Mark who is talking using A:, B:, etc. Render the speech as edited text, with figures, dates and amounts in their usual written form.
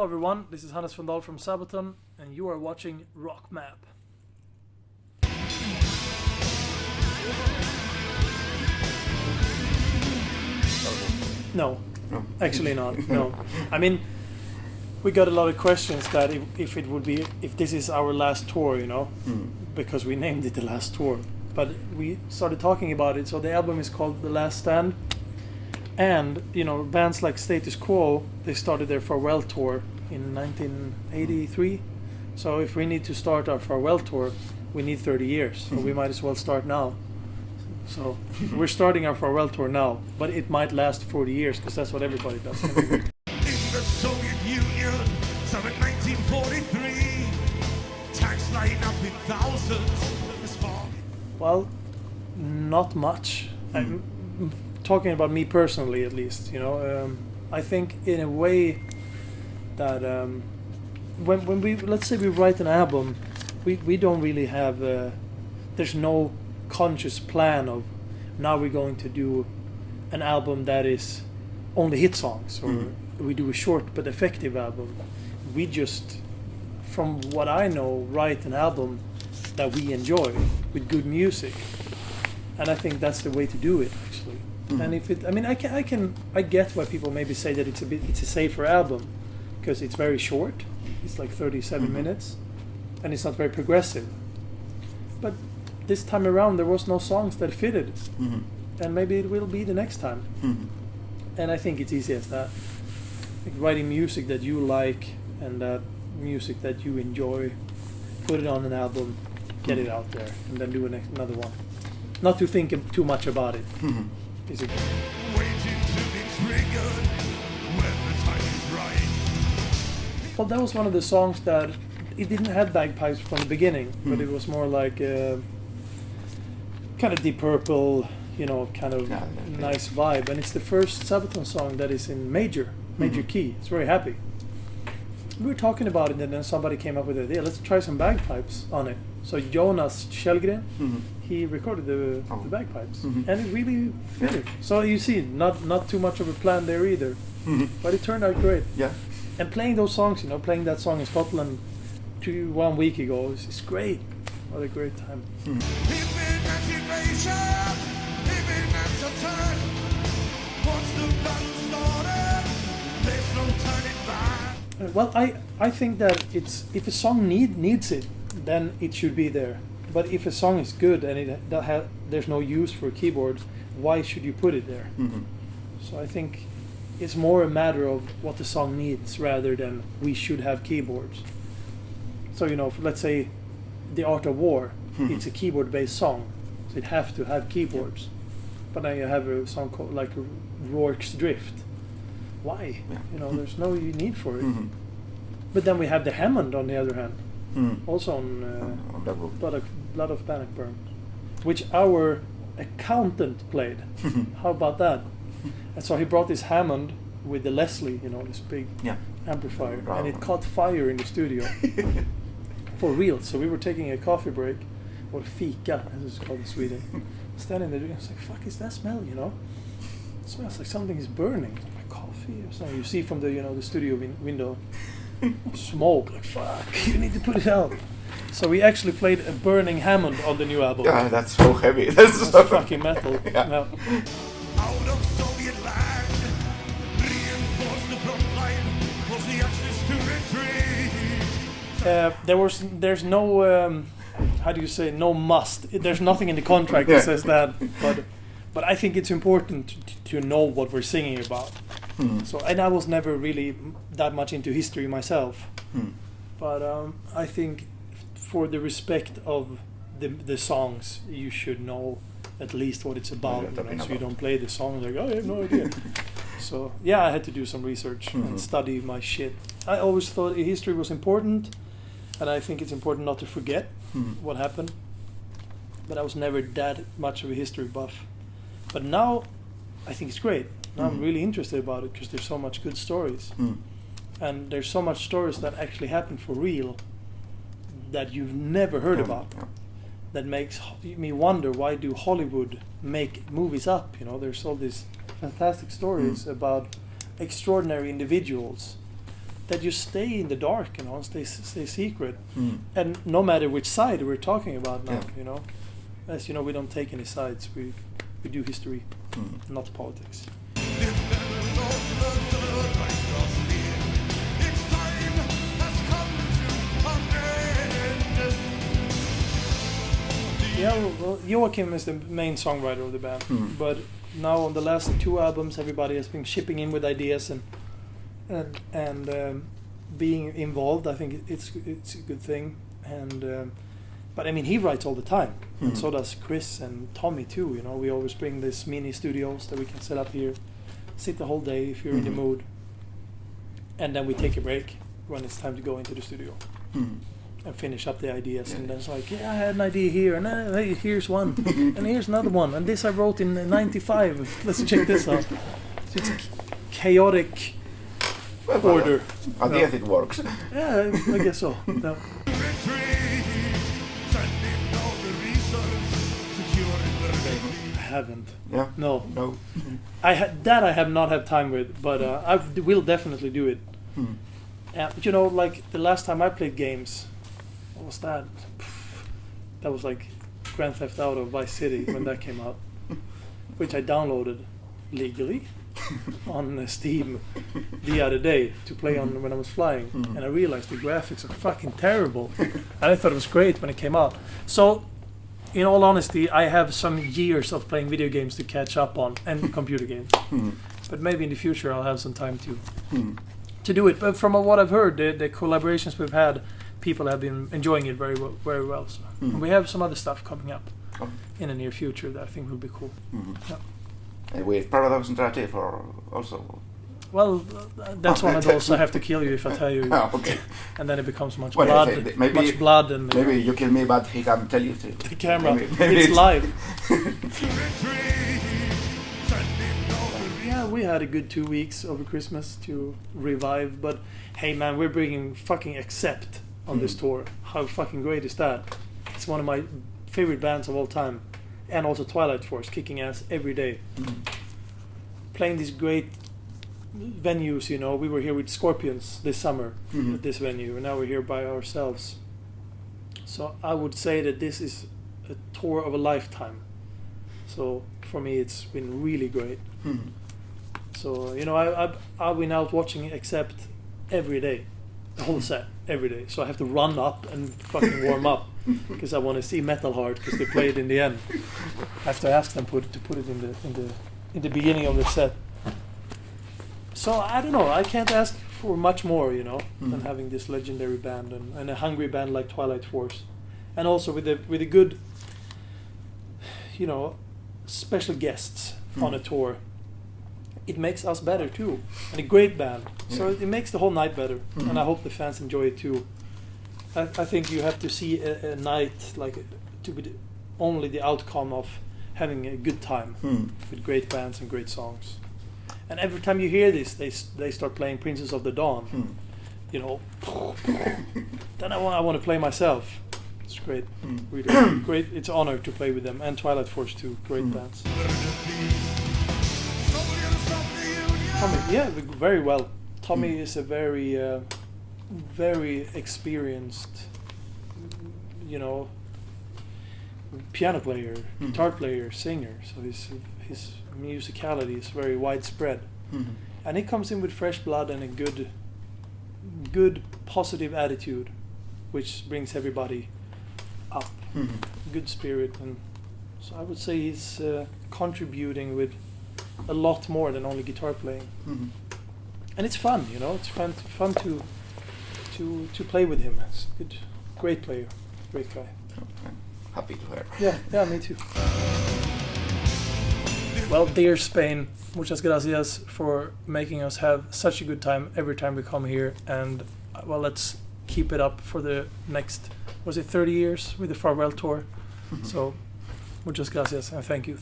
A: everyone, this is Hannes von Dahl from Sabaton, and you are watching RockMAP. No, actually not. No, I mean, we got a lot of questions that if this is our last tour, because we named it the last tour. But we started talking about it, so the album is called The Last Stand. And, bands like Status Quo, they started their farewell tour in 1983. So if we need to start our farewell tour, we need 30 years. So we might as well start now. So we're starting our farewell tour now, but it might last 40 years because that's what everybody does.
B: In the Soviet Union, so in 1943, tanks line up in thousands.
A: Well, not much. I'm talking about me personally, at least. I think in a way that when we, let's say we write an album, we don't really have. There's no conscious plan of now we're going to do an album that is only hit songs, or we do a short but effective album. We just, from what I know, write an album that we enjoy with good music, and I think that's the way to do it, actually. And if it, I get why people maybe say that it's a safer album because it's very short. It's like 37 minutes, and it's not very progressive. But this time around, there was no songs that fitted, and maybe it will be the next time. And I think it's easy as that. Like writing music that you like and that music that you enjoy, put it on an album, get it out there, and then do another one. Not to think too much about it. Is it?
B: Waiting to be triggered when the time is right.
A: Well, that was one of the songs that it didn't have bagpipes from the beginning, but it was more like kind of Deep Purple, nice vibe. And it's the first Sabaton song that is in major key. It's very happy. We were talking about it, and then somebody came up with the idea. Let's try some bagpipes on it. So Jonas Kjellgren, he recorded the bagpipes, and it really fitted. So you see, not too much of a plan there either, but it turned out great.
C: Yeah.
A: And playing those songs, playing that song in Scotland 1 week ago, is great. What a great time. Well, I think that if a song needs it, then it should be there. But if a song is good and there's no use for a keyboard, why should you put it there? So I think it's more a matter of what the song needs rather than we should have keyboards. So let's say The Art of War, it's a keyboard-based song, so it have to have keyboards. But now you have a song called like Rourke's Drift. Why?
C: Yeah.
A: There's no need for it. But then we have the Hammond on the other hand, also on Blood of Panic Burn, which our accountant played. How about that? And so he brought this Hammond with the Leslie, this big amplifier, and it caught fire in the studio. For real. So we were taking a coffee break, or fika, as it's called in Sweden. Standing there, I was like, "Fuck, is that smell?" It smells like something is burning. Like coffee or something. You see from the the studio window, smoke. Like fuck, you need to put it out. So we actually played a burning Hammond on the new album.
C: Yeah, that's so heavy. That's
A: so fucking metal.
C: Yeah.
A: Yeah.
B: Out of Soviet land, reinforce the front line, close the axis to retreat.
A: There's no how do you say, no must. There's nothing in the contract that says that, but I think it's important to know what we're singing about. So, and I was never really that much into history myself, but I think for the respect of the songs, you should know at least what it's about, so you don't play the song like, oh, I have no idea. So yeah, I had to do some research and study my shit. I always thought history was important, and I think it's important not to forget what happened, but I was never that much of a history buff. But now I think it's great. Now I'm really interested about it because there's so much good stories, and there's so much stories that actually happen for real that you've never heard about. That makes me wonder, why do Hollywood make movies up? There's all these fantastic stories about extraordinary individuals that you stay in the dark, you know, stay secret, and no matter which side we're talking about now, you know, as you know, we don't take any sides. We do history, not politics. Yeah, well, Joachim is the main songwriter of the band, but now on the last 2 albums, everybody has been chipping in with ideas and being involved. I think it's a good thing, and but I mean, he writes all the time, and so does Chris and Tommy too. You know, we always bring these mini studios that we can set up here, sit the whole day if you're in the mood, and then we take a break when it's time to go into the studio. And finish up the ideas, and then it's like, I had an idea here, and hey, here's one, and here's another one, and this I wrote in '95. Let's check this out. So it's a chaotic order.
C: I guess it works.
A: Yeah, I guess so. No. I haven't.
C: Yeah.
A: No.
C: I
A: have not had time with, but I will definitely do it. You know, like the last time I played games. What was that? That was like Grand Theft Auto Vice City when that came out, which I downloaded legally on Steam the other day to play on when I was flying, and I realized the graphics are fucking terrible, and I thought it was great when it came out. So, in all honesty, I have some years of playing video games to catch up on, and computer games, but maybe in the future I'll have some time to do it. But from what I've heard, the collaborations we've had, people have been enjoying it very well. So. And we have some other stuff coming up in the near future that I think will be cool. Yeah.
C: And with Paradox Interactive or also?
A: Well, that's one of those I have to kill you if I tell you.
C: Okay.
A: And then it becomes much
C: maybe,
A: much blood. And
C: maybe you kill me, but he can tell you too.
A: The camera, it's live. Yeah, we had a good 2 weeks over Christmas to revive, but hey man, we're bringing fucking Accept on this tour. How fucking great is that? It's one of my favorite bands of all time, and also Twilight Force, kicking ass every day. Playing these great venues, you know. We were here with Scorpions this summer at this venue, and now we're here by ourselves. So I would say that this is a tour of a lifetime. So for me, it's been really great. So, you know, I've been out watching Accept every day, the whole set, every day. So I have to run up and fucking warm up because I want to see Metal Heart because they play it in the end. I have to ask them to put it in the beginning of the set. So I don't know. I can't ask for much more, you know, than having this legendary band and a hungry band like Twilight Force, and also with a good, you know, special guests on a tour. It makes us better too, and a great band. So it makes the whole night better, and I hope the fans enjoy it too. I think you have to see a night like to be only the outcome of having a good time with great bands and great songs. And every time you hear this, they start playing Princess of the Dawn. You know, then I want to play myself. It's great, really great. It's an honor to play with them, and Twilight Force too. Great bands. Tommy, yeah, very well. Tommy is a very experienced, you know, piano player, guitar player, singer. So his musicality is very widespread, and he comes in with fresh blood and a good positive attitude, which brings everybody up. Good spirit, and so I would say he's contributing with a lot more than only guitar playing, and it's fun, you know. It's fun to play with him. He's a great player, great guy.
C: I'm happy to hear.
A: Yeah, me too. Well, dear Spain, muchas gracias for making us have such a good time every time we come here, and well, let's keep it up for the next, was it 30 years with the farewell tour? So, muchas gracias and thank you.